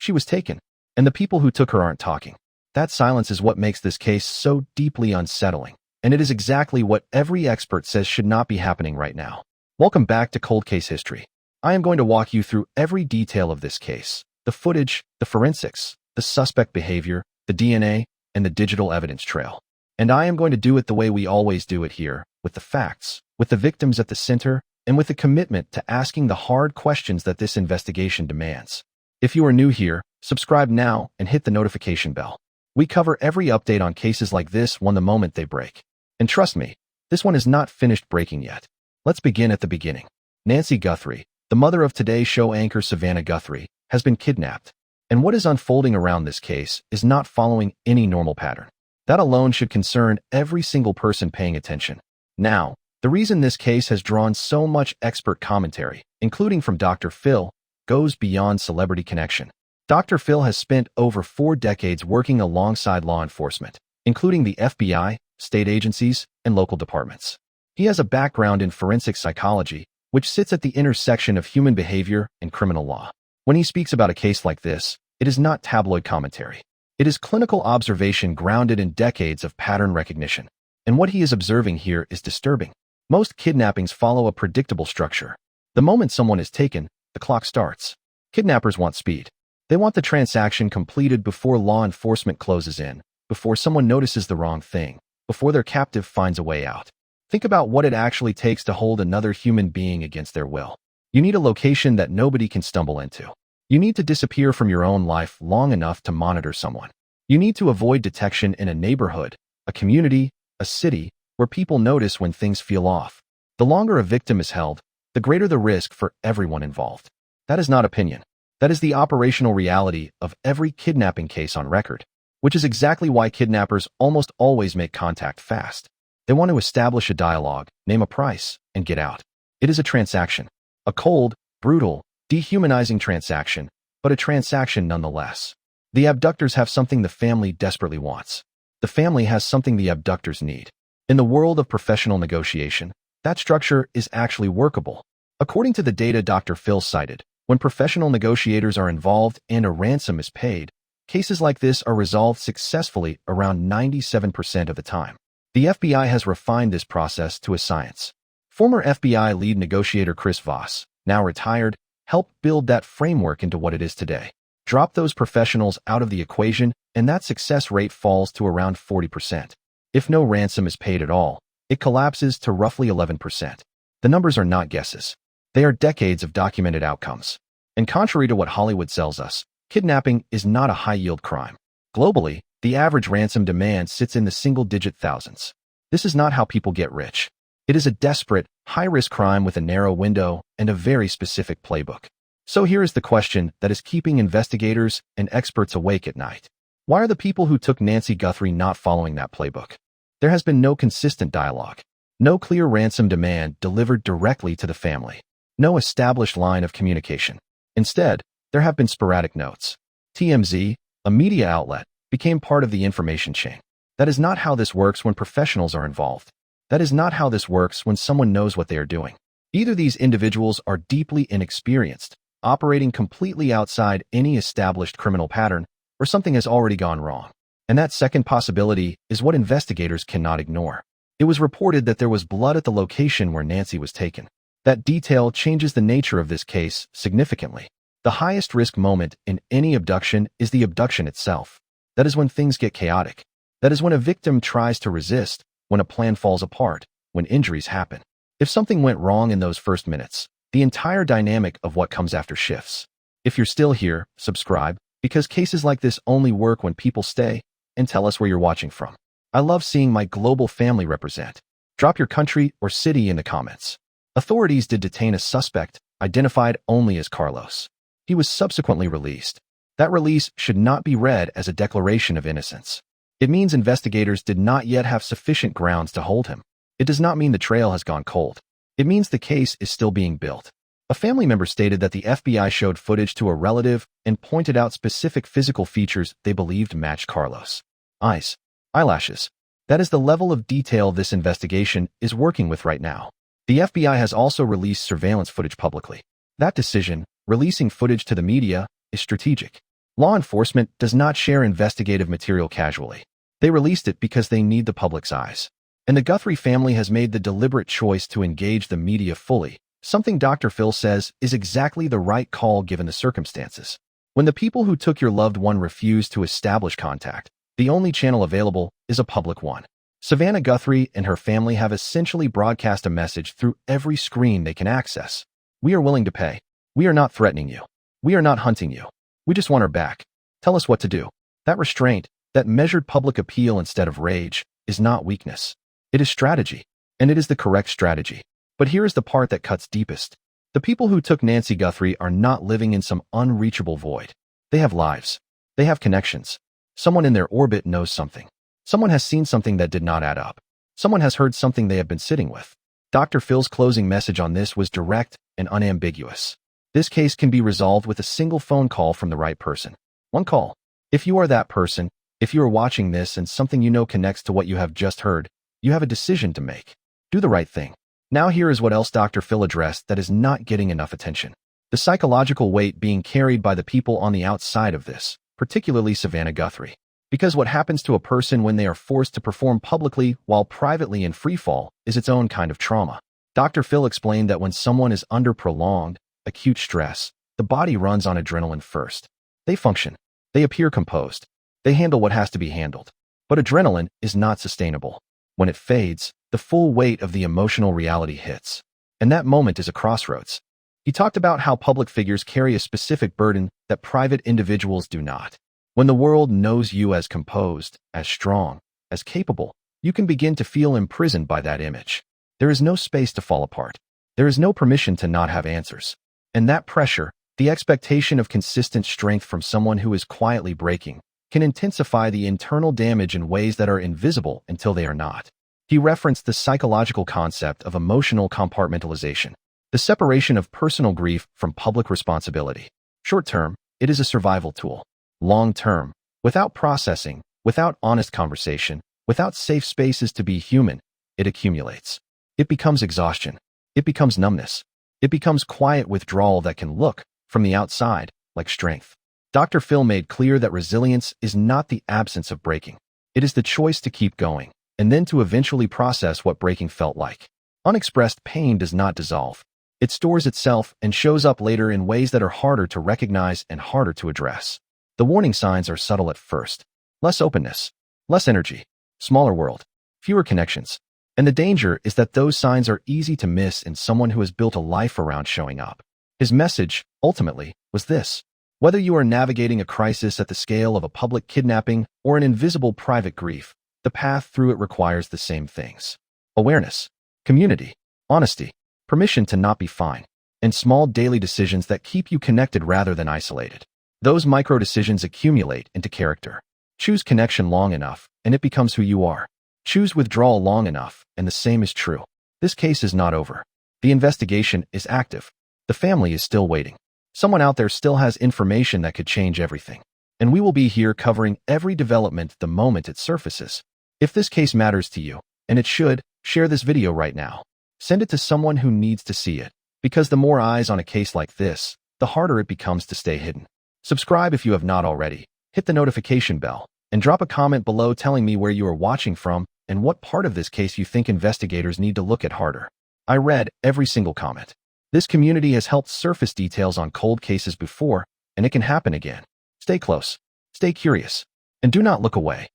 She was taken, and the people who took her aren't talking. That silence is what makes this case so deeply unsettling, and it is exactly what every expert says should not be happening right now. Welcome back to Cold Case History. I am going to walk you through every detail of this case, the footage, the forensics, the suspect behavior, the DNA, and the digital evidence trail. And I am going to do it the way we always do it here, with the facts, with the victims at the center, and with a commitment to asking the hard questions that this investigation demands. If you are new here, subscribe now and hit the notification bell. We cover every update on cases like this one the moment they break. And trust me, this one is not finished breaking yet. Let's begin at the beginning. Nancy Guthrie, the mother of Today Show anchor Savannah Guthrie, has been kidnapped. And what is unfolding around this case is not following any normal pattern. That alone should concern every single person paying attention. Now, the reason this case has drawn so much expert commentary, including from Dr. Phil, goes beyond celebrity connection. Dr. Phil has spent over 4 decades working alongside law enforcement, including the FBI, state agencies, and local departments. He has a background in forensic psychology, which sits at the intersection of human behavior and criminal law. When he speaks about a case like this, it is not tabloid commentary. It is clinical observation grounded in decades of pattern recognition. And what he is observing here is disturbing. Most kidnappings follow a predictable structure. The moment someone is taken, the clock starts. Kidnappers want speed. They want the transaction completed before law enforcement closes in, before someone notices the wrong thing, before their captive finds a way out. Think about what it actually takes to hold another human being against their will. You need a location that nobody can stumble into. You need to disappear from your own life long enough to monitor someone. You need to avoid detection in a neighborhood, a community, a city, where people notice when things feel off. The longer a victim is held, the greater the risk for everyone involved. That is not opinion. That is the operational reality of every kidnapping case on record, which is exactly why kidnappers almost always make contact fast. They want to establish a dialogue, name a price, and get out. It is a transaction. A cold, brutal, dehumanizing transaction, but a transaction nonetheless. The abductors have something the family desperately wants. The family has something the abductors need. In the world of professional negotiation, that structure is actually workable. According to the data Dr. Phil cited, when professional negotiators are involved and a ransom is paid, cases like this are resolved successfully around 97% of the time. The FBI has refined this process to a science. Former FBI lead negotiator Chris Voss, now retired, helped build that framework into what it is today. Drop those professionals out of the equation, and that success rate falls to around 40%. If no ransom is paid at all, it collapses to roughly 11%. The numbers are not guesses. They are decades of documented outcomes. And contrary to what Hollywood sells us, kidnapping is not a high-yield crime. Globally, the average ransom demand sits in the single-digit thousands. This is not how people get rich. It is a desperate, high-risk crime with a narrow window and a very specific playbook. So here is the question that is keeping investigators and experts awake at night. Why are the people who took Nancy Guthrie not following that playbook? There has been no consistent dialogue. No clear ransom demand delivered directly to the family. No established line of communication. Instead, there have been sporadic notes. TMZ, a media outlet, became part of the information chain. That is not how this works when professionals are involved. That is not how this works when someone knows what they are doing. Either these individuals are deeply inexperienced, operating completely outside any established criminal pattern, or something has already gone wrong. And that second possibility is what investigators cannot ignore. It was reported that there was blood at the location where Nancy was taken. That detail changes the nature of this case significantly. The highest risk moment in any abduction is the abduction itself. That is when things get chaotic. That is when a victim tries to resist, when a plan falls apart, when injuries happen. If something went wrong in those first minutes, the entire dynamic of what comes after shifts. If you're still here, subscribe, because cases like this only work when people stay, and tell us where you're watching from. I love seeing my global family represent. Drop your country or city in the comments. Authorities did detain a suspect, identified only as Carlos. He was subsequently released. That release should not be read as a declaration of innocence. It means investigators did not yet have sufficient grounds to hold him. It does not mean the trail has gone cold. It means the case is still being built. A family member stated that the FBI showed footage to a relative and pointed out specific physical features they believed matched Carlos. Eyes, eyelashes. That is the level of detail this investigation is working with right now. The FBI has also released surveillance footage publicly. That decision, releasing footage to the media, is strategic. Law enforcement does not share investigative material casually. They released it because they need the public's eyes. And the Guthrie family has made the deliberate choice to engage the media fully, something Dr. Phil says is exactly the right call given the circumstances. When the people who took your loved one refuse to establish contact, the only channel available is a public one. Savannah Guthrie and her family have essentially broadcast a message through every screen they can access. We are willing to pay. We are not threatening you. We are not hunting you. We just want her back. Tell us what to do. That restraint, that measured public appeal instead of rage, is not weakness. It is strategy, and it is the correct strategy. But here is the part that cuts deepest. The people who took Nancy Guthrie are not living in some unreachable void. They have lives. They have connections. Someone in their orbit knows something. Someone has seen something that did not add up. Someone has heard something they have been sitting with. Dr. Phil's closing message on this was direct and unambiguous. This case can be resolved with a single phone call from the right person. One call. If you are that person, if you are watching this and something you know connects to what you have just heard, you have a decision to make. Do the right thing. Now here is what else Dr. Phil addressed that is not getting enough attention. The psychological weight being carried by the people on the outside of this, particularly Savannah Guthrie. Because what happens to a person when they are forced to perform publicly while privately in freefall is its own kind of trauma. Dr. Phil explained that when someone is under prolonged, acute stress, the body runs on adrenaline first. They function. They appear composed. They handle what has to be handled. But adrenaline is not sustainable. When it fades, the full weight of the emotional reality hits. And that moment is a crossroads. He talked about how public figures carry a specific burden that private individuals do not. When the world knows you as composed, as strong, as capable, you can begin to feel imprisoned by that image. There is no space to fall apart. There is no permission to not have answers. And that pressure, the expectation of consistent strength from someone who is quietly breaking, can intensify the internal damage in ways that are invisible until they are not. He referenced the psychological concept of emotional compartmentalization, the separation of personal grief from public responsibility. Short-term, it is a survival tool. Long-term, without processing, without honest conversation, without safe spaces to be human, it accumulates. It becomes exhaustion. It becomes numbness. It becomes quiet withdrawal that can look, from the outside, like strength. Dr. Phil made clear that resilience is not the absence of breaking. It is the choice to keep going, and then to eventually process what breaking felt like. Unexpressed pain does not dissolve. It stores itself and shows up later in ways that are harder to recognize and harder to address. The warning signs are subtle at first. Less openness, less energy, smaller world, fewer connections. And the danger is that those signs are easy to miss in someone who has built a life around showing up. His message, ultimately, was this. Whether you are navigating a crisis at the scale of a public kidnapping or an invisible private grief, the path through it requires the same things. Awareness, community, honesty, permission to not be fine, and small daily decisions that keep you connected rather than isolated. Those micro decisions accumulate into character. Choose connection long enough, and it becomes who you are. Choose withdrawal long enough, and the same is true. This case is not over. The investigation is active. The family is still waiting. Someone out there still has information that could change everything. And we will be here covering every development the moment it surfaces. If this case matters to you, and it should, share this video right now. Send it to someone who needs to see it, because the more eyes on a case like this, the harder it becomes to stay hidden. Subscribe if you have not already, hit the notification bell, and drop a comment below telling me where you are watching from and what part of this case you think investigators need to look at harder. I read every single comment. This community has helped surface details on cold cases before, and it can happen again. Stay close, stay curious, and do not look away.